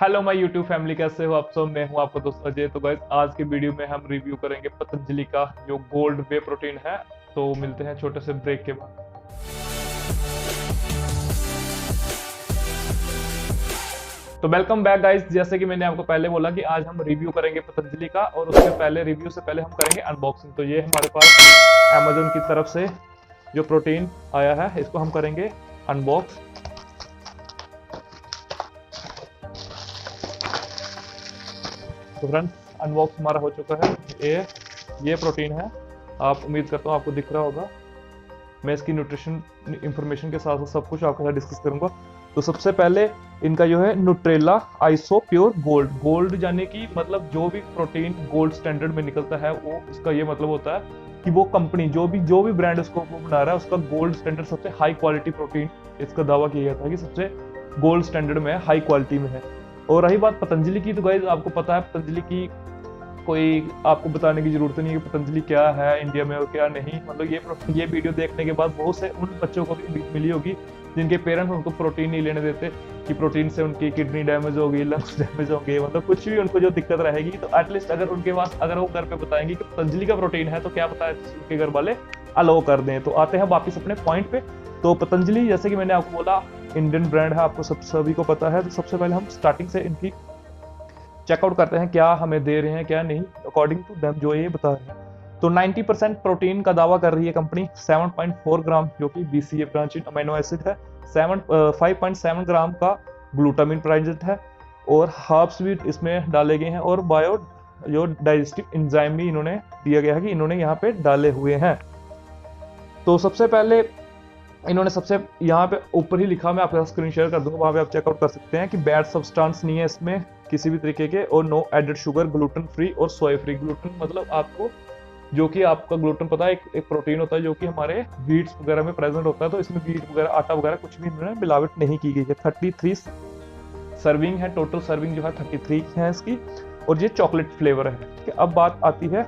Hello my YouTube family, कैसे हो आप सब। मैं हूं आपका दोस्त अजय। तो गाइस आज के वीडियो में हम रिव्यू करेंगे पतंजलि का जो गोल्ड वे प्रोटीन है। तो मिलते हैं छोटे से ब्रेक के बाद। तो वेलकम बैक गाइस। जैसे कि मैंने आपको पहले बोला कि आज हम रिव्यू करेंगे पतंजलि का, और उससे पहले रिव्यू से पहले हम करेंगे अनबॉक्सिंग। तो ये हमारे पास अमेजोन की तरफ से जो प्रोटीन आया है इसको हम करेंगे अनबॉक्स। तो फ्रेंड्स अनबॉक्स हमारा हो चुका है। ये प्रोटीन है। आप उम्मीद करता हूँ आपको दिख रहा होगा। मैं इसकी न्यूट्रिशन इंफॉर्मेशन के साथ सब कुछ आपके साथ डिस्कस करूंगा। तो सबसे पहले इनका जो है Nutrela iso pure gold. Gold यानी कि मतलब जो भी प्रोटीन गोल्ड स्टैंडर्ड में निकलता है वो इसका ये मतलब होता है कि वो कंपनी जो भी ब्रांड उसको बना रहा है उसका गोल्ड स्टैंडर्ड सबसे हाई क्वालिटी प्रोटीन इसका दावा किया जाता है कि सबसे गोल्ड स्टैंडर्ड में हाई क्वालिटी में है। और रही बात पतंजलि की, तो गाइस आपको पता है पतंजलि की कोई आपको बताने की जरूरत नहीं है कि पतंजलि क्या है इंडिया में और क्या नहीं। मतलब ये वीडियो देखने के बाद बहुत से उन बच्चों को भी मिली होगी जिनके पेरेंट्स उनको प्रोटीन नहीं लेने देते कि प्रोटीन से उनकी किडनी डैमेज होगी, लंग्स डैमेज होंगे, मतलब कुछ भी उनको जो दिक्कत रहेगी। तो एटलीस्ट अगर उनके पास अगर वो घर पे बताएंगे कि पतंजलि का प्रोटीन है तो क्या पता है उनके घर वाले अलाउ कर दें। तो आते हैं वापिस अपने पॉइंट पे। तो पतंजलि जैसे कि मैंने आपको बोला इंडियन ब्रांड है, आपको सभी को पता है। तो सबसे पहले हम स्टार्टिंग से इनकी चेकआउट करते हैं क्या हमें दे रहे हैं क्या नहीं, अकॉर्डिंग टू देम जो ये बता रहे हैं। तो 90% प्रोटीन का दावा कर रही है कंपनी। 7.4 ग्राम जो कि BCA ब्रांचिड अमीनो एसिड है। 5.7 ग्राम का ग्लूटामिन प्रेजेंट है, और हर्ब्स भी इसमें डाले गए हैं, और बायो जो डाइजेस्टिव एंजाइम भी इन्होंने दिया गया है कि इन्होंने यहाँ पे डाले हुए हैं। तो सबसे पहले इन्होंने सबसे यहाँ पे ऊपर ही लिखा, मैं आपके साथ स्क्रीन शेयर कर दूंगा, वहां पे आप चेकआउट कर सकते हैं कि बैड सब्सटेंस नहीं है इसमें किसी भी तरीके के, और no added sugar, gluten free और सोया फ्री। ग्लूटेन मतलब आपको जो कि आपका ग्लूटेन पता है एक प्रोटीन होता है जो कि हमारे वीट्स वगैरह में प्रेजेंट होता है। तो इसमें वीट वगैरह आटा वगैरह कुछ भी इन्होंने मिलावट नहीं की गई है। 33 सर्विंग है, टोटल सर्विंग जो है 33 है इसकी, और ये चॉकलेट फ्लेवर है। ठीक है, अब बात आती है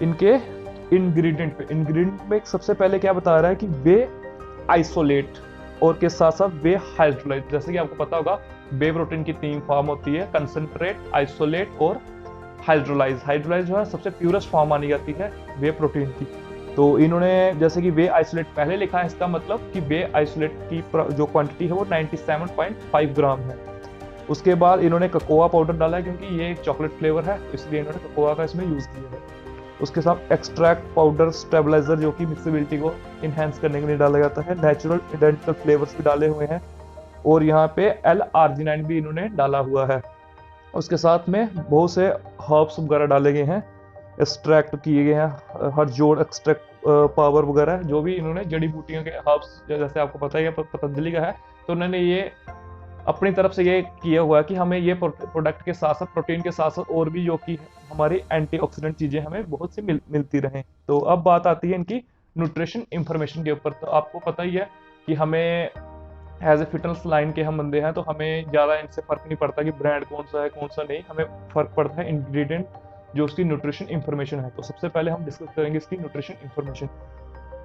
इनके इंग्रेडिएंट पे। इंग्रेडिएंट में सबसे पहले क्या बता रहा है कि वे आइसोलेट और के साथ साथ वे हाइड्रोलाइज। जैसे कि आपको पता होगा वे प्रोटीन की 3 फॉर्म होती है, कंसंट्रेट, आइसोलेट और हाइड्रोलाइज। हाइड्रोलाइज जो है सबसे प्योरेस्ट फॉर्म मानी जाती है वे प्रोटीन की। तो इन्होंने जैसे कि वे आइसोलेट पहले लिखा है, इसका मतलब कि वे आइसोलेट की जो क्वांटिटी है वो 97.5 ग्राम है। उसके बाद इन्होंने कोकोआ पाउडर डाला है क्योंकि ये एक चॉकलेट फ्लेवर है, इसलिए इन्होंने कोकोआ का इसमें यूज किया है। उसके साथ एक्सट्रैक्ट पाउडर स्टेबलाइजर जो कि मिक्सेबिलिटी को इनहेंस करने के लिए डाला जाता है। नेचुरल आइडेंटिकल फ्लेवर्स भी डाले हुए हैं, और यहाँ पे L-आर्जिनाइन भी इन्होंने डाला हुआ है। उसके साथ में बहुत से हर्ब्स वगैरह डाले गए हैं, एक्सट्रैक्ट किए गए हैं, हर जोड़ एक्सट्रैक्ट पावर वगैरह जो भी इन्होंने जड़ी बूटियों के हर्ब्स, जैसे आपको पता है पतंजलि का है, तो उन्होंने ये अपनी तरफ से ये किया हुआ है कि हमें ये प्रोडक्ट के साथ साथ प्रोटीन के साथ साथ और भी जो कि हमारी एंटीऑक्सीडेंट चीजें हमें बहुत सी मिलती रहें। तो अब बात आती है इनकी न्यूट्रिशन इंफॉर्मेशन के ऊपर। तो आपको पता ही है कि हमें एज ए फिटनेस लाइन के हम बंदे हैं, तो हमें ज़्यादा इनसे फर्क नहीं पड़ता कि ब्रांड कौन सा है कौन सा नहीं, हमें फर्क पड़ता है इंग्रेडिएंट जो उसकी न्यूट्रिशन इंफॉर्मेशन है। तो सबसे पहले हम डिस्कस करेंगे इसकी न्यूट्रिशन इंफॉर्मेशन।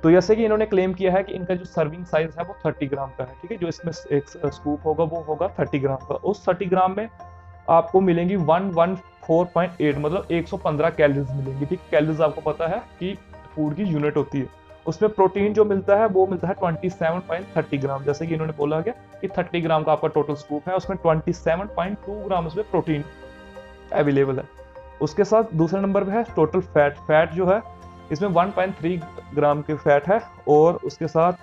तो जैसे कि इन्होंने क्लेम किया है कि इनका जो सर्विंग साइज है वो 30 ग्राम का है। ठीक है, जो इसमें एक स्कूप होगा वो होगा 30 ग्राम का। उस 30 ग्राम में आपको मिलेंगी 114.8 मतलब 115 कैलोरीज मिलेंगी। ठीक, कैलोरीज आपको पता है कि फूड की यूनिट होती है। उसमें प्रोटीन जो मिलता है वो मिलता है 27.30 ग्राम। जैसे कि इन्होंने बोला गया कि 30 ग्राम का आपका टोटल स्कूप है, उसमें 27.2 ग्राम उसमें प्रोटीन अवेलेबल है। उसके साथ दूसरे नंबर पे है टोटल फैट। फैट जो है इसमें 1.3 ग्राम के फैट है, और उसके साथ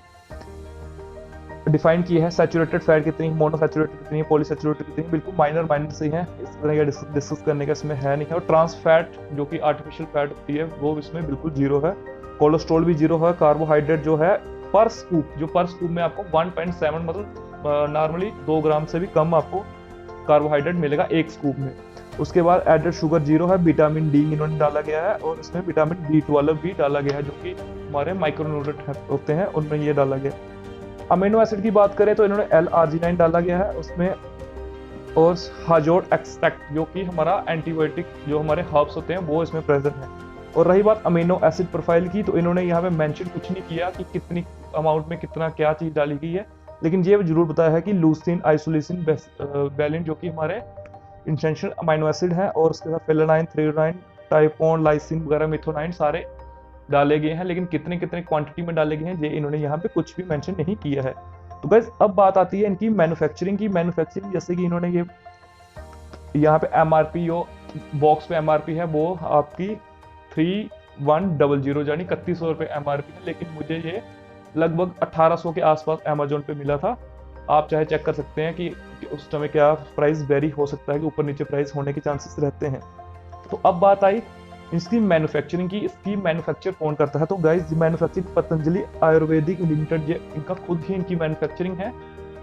डिफाइन किया है सैचुरेटेड फैट कितनी, मोनोसैचुरेटेड कितनी है, पॉलीसैचुरेटेड कितनी है, बिल्कुल माइनर से हैं, इस तरह का डिस्कस करने का इसमें है नहीं है। और ट्रांस फैट जो कि आर्टिफिशियल फैट होती है वो इसमें बिल्कुल जीरो है। कोलेस्ट्रॉल भी जीरो है। कार्बोहाइड्रेट जो है पर स्कूप में आपको 1.7 मतलब नॉर्मली 2 ग्राम से भी कम आपको कार्बोहाइड्रेट मिलेगा एक स्कूप में। उसके बाद एडेड शुगर जीरो है। विटामिन डी इन्होंने डाला गया है, और इसमें विटामिन B12 भी डाला गया है जो कि हमारे माइक्रोन्यूट्रिएंट होते हैं उनमें ये डाला गया। अमीनो एसिड की बात करें तो इन्होंने L-आर्जिनाइन डाला गया है उसमें, और हाजोट एक्सट्रैक्ट जो कि हमारा एंटीबायोटिक जो हमारे हर्ब्स होते हैं वो इसमें प्रेजेंट है। और रही बात अमीनो एसिड प्रोफाइल की, तो इन्होंने यहाँ पे मेंशन कुछ नहीं किया कि कितनी अमाउंट में कितना क्या चीज डाली गई है, लेकिन ये जरूर बताया है कि लूसीन, आइसोलिसिन, वैलिन जो कि हमारे इंसेंशियल अमाइनो एसिड है, और उसके साथ फेलानाइन, थ्रेओनाइन, टाइपोन, लाइसिन वगैरह, मिथोनाइन सारे डाले गए हैं, लेकिन कितने कितने क्वांटिटी में डाले गए हैं ये इन्होंने यहाँ पे कुछ भी मेंशन नहीं किया है। तो गाइस अब बात आती है इनकी मैन्युफैक्चरिंग की। मैन्युफैक्चरिंग जैसे कि इन्होंने ये यहाँ पे एमआरपी जो बॉक्स पे एमआरपी है वो आपकी 3100 यानी 3100 रुपये एमआरपी है, लेकिन मुझे ये लगभग 1800 के आसपास अमेजोन पे मिला था। आप चाहे चेक कर सकते हैं कि उस समय क्या प्राइस वेरी हो सकता है, कि ऊपर नीचे प्राइस होने के चांसेस रहते हैं। तो अब बात आई इसकी मैन्युफैक्चरिंग की। इसकी मैन्युफैक्चर कौन करता है? तो guys manufacturing Patanjali Ayurvedic limited, ये इनका खुद ही इनकी मैन्युफैक्चरिंग है।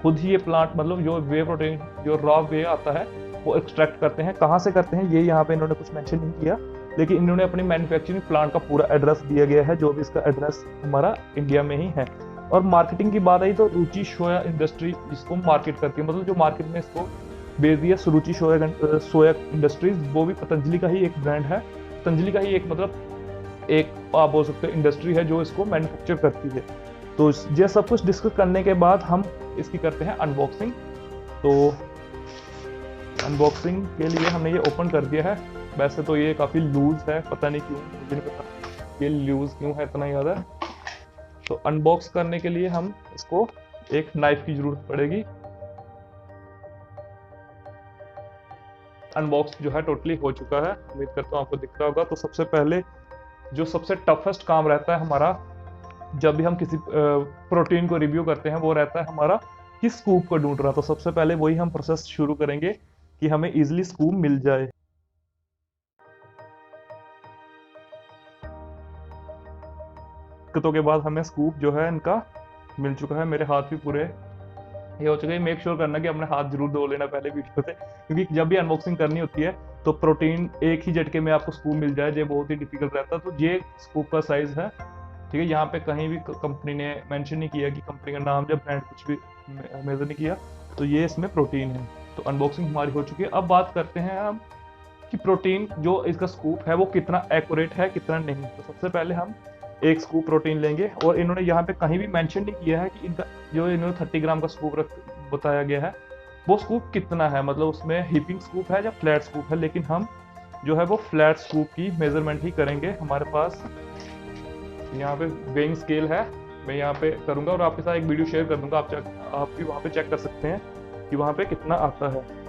खुद ही ये प्लांट मतलब जो वे प्रोटीन जो रॉ वे आता है वो एक्सट्रैक्ट करते हैं। कहाँ से करते हैं ये यहाँ पे इन्होंने कुछ मेंशन नहीं किया, लेकिन इन्होंने अपनी मैन्युफैक्चरिंग प्लांट का पूरा एड्रेस दिया गया है, जो भी इसका एड्रेस हमारा इंडिया में ही है। और मार्केटिंग की बात आई तो रुचि सोया इंडस्ट्री इसको मार्केट करती है, मतलब जो मार्केट में इसको बेच दिया रुचि सोया इंडस्ट्रीज, वो भी पतंजलि का ही एक ब्रांड है, पतंजलि का ही एक मतलब एक आप बोल सकते हो इंडस्ट्री है जो इसको मैन्युफैक्चर करती है। तो ये सब कुछ डिस्कस करने के बाद हम इसकी करते हैं अनबॉक्सिंग। तो अनबॉक्सिंग के लिए हमने ये ओपन कर दिया है। वैसे तो ये काफ़ी लूज है, पता नहीं क्यों, मुझे नहीं पता ये लूज क्यों है इतना ज़्यादा। तो अनबॉक्स करने के लिए हम इसको एक नाइफ की जरूरत पड़ेगी। अनबॉक्स जो है टोटली हो चुका है, उम्मीद करता हूँ आपको दिख रहा होगा। तो सबसे पहले जो सबसे टफेस्ट काम रहता है हमारा जब भी हम किसी प्रोटीन को रिव्यू करते हैं, वो रहता है हमारा कि स्कूप को ढूंढ रहा। तो सबसे पहले वही हम प्रोसेस शुरू करेंगे कि हमें इजीली स्कूप मिल जाए। दिक्कतों के बाद हमें स्कूप जो है इनका मिल चुका है। मेरे हाथ भी पूरे ये हो चुके हैं। मेक श्योर करना कि अपने हाथ जरूर धो लेना पहले वीडियो से, क्योंकि जब भी अनबॉक्सिंग करनी होती है तो प्रोटीन एक ही झटके में आपको स्कूप मिल जाए ये बहुत ही डिफिकल्ट रहता है। तो ये स्कूप का साइज है, ठीक है। यहाँ पे कहीं भी कंपनी ने मेंशन नहीं किया कि कंपनी का नाम या ब्रांड कुछ भी मेजर नहीं किया। तो ये इसमें प्रोटीन है। तो अनबॉक्सिंग हमारी हो चुकी है। अब बात करते हैं हम कि प्रोटीन जो इसका स्कूप है वो कितना एक्यूरेट है कितना नहीं। तो सबसे पहले हम एक स्कूप प्रोटीन लेंगे, और इन्होंने यहाँ पे कहीं भी मेंशन नहीं किया है कि इनका जो इन्होंने 30 ग्राम का स्कूप बताया गया है वो स्कूप कितना है, मतलब उसमें हीपिंग स्कूप है या फ्लैट स्कूप है। लेकिन हम जो है वो फ्लैट स्कूप की मेजरमेंट ही करेंगे। हमारे पास यहाँ पे वेइंग स्केल है, मैं यहाँ पे करूँगा और आपके साथ एक वीडियो शेयर कर दूंगा। आप भी वहाँ पे चेक कर सकते हैं कि वहाँ पे कितना आता है।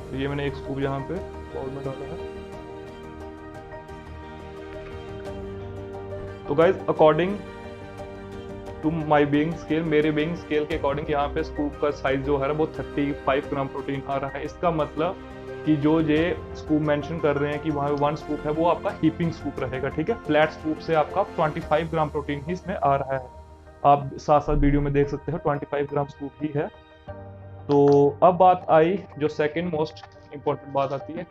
तो ये मैंने एक स्कूप यहाँ पे बाउल में डाला है। तो guys according to my weighing scale, मेरे वेइंग स्केल के अकॉर्डिंग यहाँ पे स्कूप का साइज जो है वो 35 ग्राम प्रोटीन आ रहा है। इसका मतलब कि जो ये स्कूप मेंशन कर रहे हैं कि वहाँ पे 1 स्कूप है वो आपका हीपिंग स्कूप रहेगा, ठीक है। फ्लैट स्कूप से आपका 25 ग्राम प्रोटीन ही इसमें आ रहा है। आप साथ साथ वीडियो में देख सकते हो 25 ग्राम स्कूप ही है। तो अब बात आई जो सेकेंड मोस्ट इंपॉर्टेंट बात आती है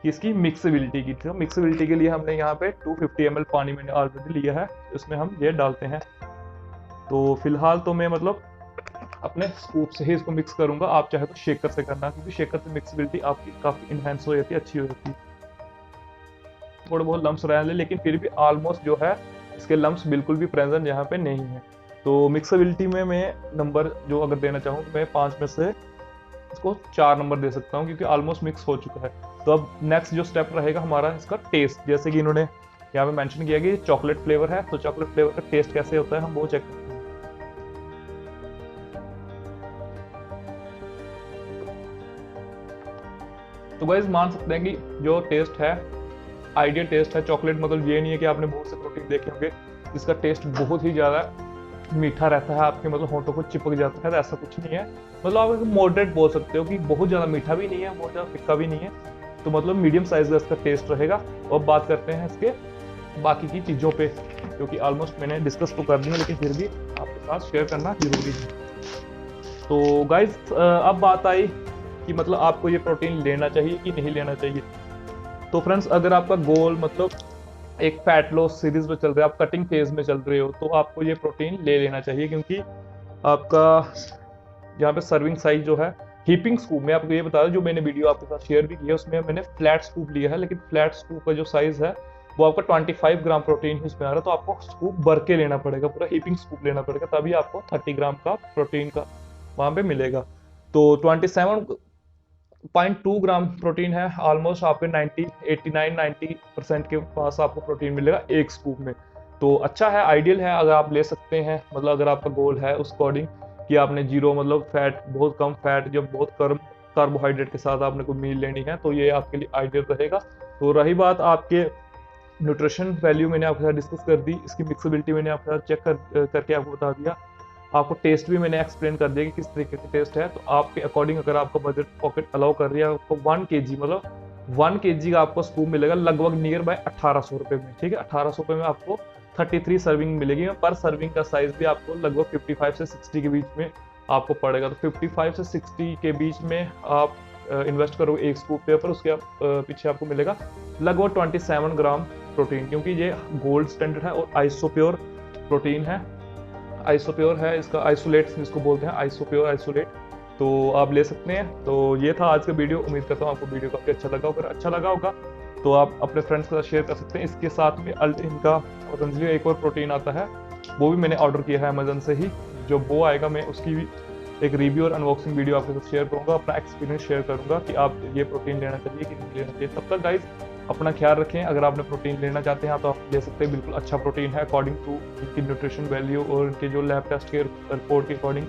कि इसकी मिक्सेबिलिटी की। तो मिक्सेबिलिटी के लिए हमने यहाँ पे 250 ml पानी मैंने ऑलरेडी लिया है, उसमें हम ये डालते हैं। तो फिलहाल तो मैं मतलब अपने स्कूप से ही इसको मिक्स करूंगा, आप चाहे तो शेकर से करना, क्योंकि शेकर से मिक्सेबिलिटी आपकी काफ़ी इन्हेंस हो जाती है, अच्छी हो जाती है। थोड़े बहुत लम्स रहे लेकिन फिर भी ऑलमोस्ट जो है इसके लम्स बिल्कुल भी प्रेजेंट यहाँ पे नहीं है। तो मिक्सेबिलिटी में मैं नंबर जो अगर देना चाहूँ तो मैं 5 में से इसको 4 नंबर दे सकता हूँ, क्योंकि ऑलमोस्ट मिक्स हो चुका है। तो अब नेक्स्ट जो स्टेप रहेगा हमारा इसका टेस्ट, जैसे कि इन्होंने यहाँ पे मेंशन किया कि चॉकलेट फ्लेवर है, तो चॉकलेट फ्लेवर का टेस्ट कैसे होता है हम वो चेक करते हैं। तो गाइस मान सकते हैं कि जो टेस्ट है आइडियल टेस्ट है। चॉकलेट मतलब ये नहीं है कि आपने बहुत से प्रोटीन देखे होंगे जिसका टेस्ट बहुत ही ज़्यादा मीठा रहता है, आपके मतलब होंठों को चिपक जाता है, तो ऐसा कुछ नहीं है। मतलब आप मॉडरेट बोल सकते हो कि बहुत ज़्यादा मीठा भी नहीं है, बहुत ज़्यादा फिक्का भी नहीं है, तो मतलब मीडियम साइज का इसका टेस्ट रहेगा। और बात करते हैं इसके बाकी की चीज़ों पे, क्योंकि ऑलमोस्ट मैंने डिस्कस तो कर दिया, लेकिन फिर भी आपके साथ शेयर करना जरूरी है। तो गाइज अब बात आई कि मतलब आपको ये प्रोटीन लेना चाहिए कि नहीं लेना चाहिए। तो फ्रेंड्स अगर आपका गोल मतलब एक फैट लॉस सीरीज में चल रहे हो, आप कटिंग फेज में चल रहे हो, तो आपको ये प्रोटीन ले लेना चाहिए, क्योंकि आपका यहाँ पे सर्विंग साइज जो है हीपिंग स्कूप मैं आपको ये बता दूं, जो मैंने वीडियो आपके साथ शेयर भी किया उसमें मैंने फ्लैट स्कूप लिया है, लेकिन फ्लैट स्कूप का जो साइज है वो आपका 25 ग्राम प्रोटीन उसमें आ रहा है, तो आपको स्कूप भर के लेना पड़ेगा, पूरा हीपिंग स्कूप लेना पड़ेगा, तभी आपको 30 ग्राम का प्रोटीन का वहां पे मिलेगा। तो 27.2 ग्राम प्रोटीन है, ऑलमोस्ट आपके 90 के पास आपको प्रोटीन मिलेगा एक स्कूप में। तो अच्छा है, आइडियल है, अगर आप ले सकते हैं, मतलब अगर आपका गोल है उस अकॉर्डिंग कि आपने जीरो मतलब फैट, बहुत कम फैट, जब बहुत कम कार्बोहाइड्रेट के साथ आपने कोई मील लेनी है, तो ये आपके लिए आइडियल रहेगा। तो रही बात आपके न्यूट्रिशन वैल्यू, मैंने आपके साथ डिस्कस कर दी, इसकी मिक्सेबिलिटी मैंने आपके साथ चेक करके आपको बता दिया, आपको टेस्ट भी मैंने एक्सप्लेन कर दिया कि किस तरीके का टेस्ट है। तो आपके अकॉर्डिंग अगर आपका बजट पॉकेट अलाउ कर रही है, आपको 1 kg मतलब 1 kg का आपको स्कूप मिलेगा लगभग नियर बाय 1800 रुपये में, ठीक है। 1800 रुपये में आपको 33 सर्विंग मिलेगी, पर सर्विंग का साइज भी आपको लगभग 55 से 60 के बीच में आपको पड़ेगा। तो 55 से 60 के बीच में आप इन्वेस्ट करोगे एक स्कूप पे, पर उसके पीछे आपको मिलेगा लगभग 27 ग्राम प्रोटीन, क्योंकि ये गोल्ड स्टैंडर्ड है और आइसोप्योर प्रोटीन है, आइसोप्योर है इसका, आइसोलेट जिसको बोलते हैं, आइसोप्योर आइसोलेट, तो आप ले सकते हैं। तो ये था आज का वीडियो, उम्मीद करता हूँ आपको वीडियो काफ़ी अच्छा लगा होगा। अच्छा लगा होगा तो आप अपने फ्रेंड्स के साथ शेयर कर सकते हैं। इसके साथ में इनका पतंजलि एक और प्रोटीन आता है, वो भी मैंने ऑर्डर किया है अमेजन से ही, जो वो आएगा मैं उसकी भी एक रिव्यू और अनबॉक्सिंग वीडियो आपके साथ शेयर करूंगा, अपना एक्सपीरियंस शेयर करूंगा कि आप ये प्रोटीन लेना चाहिए कि नहीं लेना चाहिए। तब तक गाइज अपना ख्याल रखें, अगर आपने प्रोटीन लेना चाहते हैं तो आप ले सकते हैं, बिल्कुल अच्छा प्रोटीन है अकॉर्डिंग टू इनकी न्यूट्रिशन वैल्यू और इनके जो लैब टेस्ट के रिपोर्ट के अकॉर्डिंग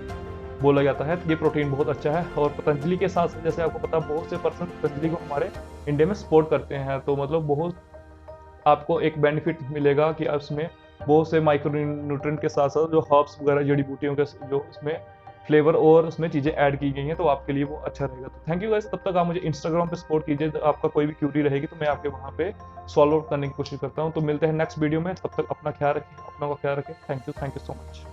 बोला जाता है, तो ये प्रोटीन बहुत अच्छा है। और पतंजलि के साथ साथ जैसे आपको पता बहुत से पर्सन पतंजलि को हमारे इंडिया में सपोर्ट करते हैं, तो मतलब बहुत आपको एक बेनिफिट मिलेगा कि उसमें बहुत से माइक्रो न्यूट्रिएंट के साथ साथ जो हर्ब्स वगैरह जड़ी बूटियों के जो उसमें फ्लेवर और उसमें चीज़ें ऐड की गई हैं, तो आपके लिए वो अच्छा रहेगा। तो थैंक यू गाइस, तब तक आप मुझे इंस्टाग्राम पे सपोर्ट कीजिए, तो आपका कोई भी क्यूरी रहेगी तो मैं आपके वहाँ पे सॉल्व आउट करने की कोशिश करता हूँ। तो मिलते हैं नेक्स्ट वीडियो में, तब तक अपना ख्याल रखें, अपनों का ख्याल रखें। Thank you so much.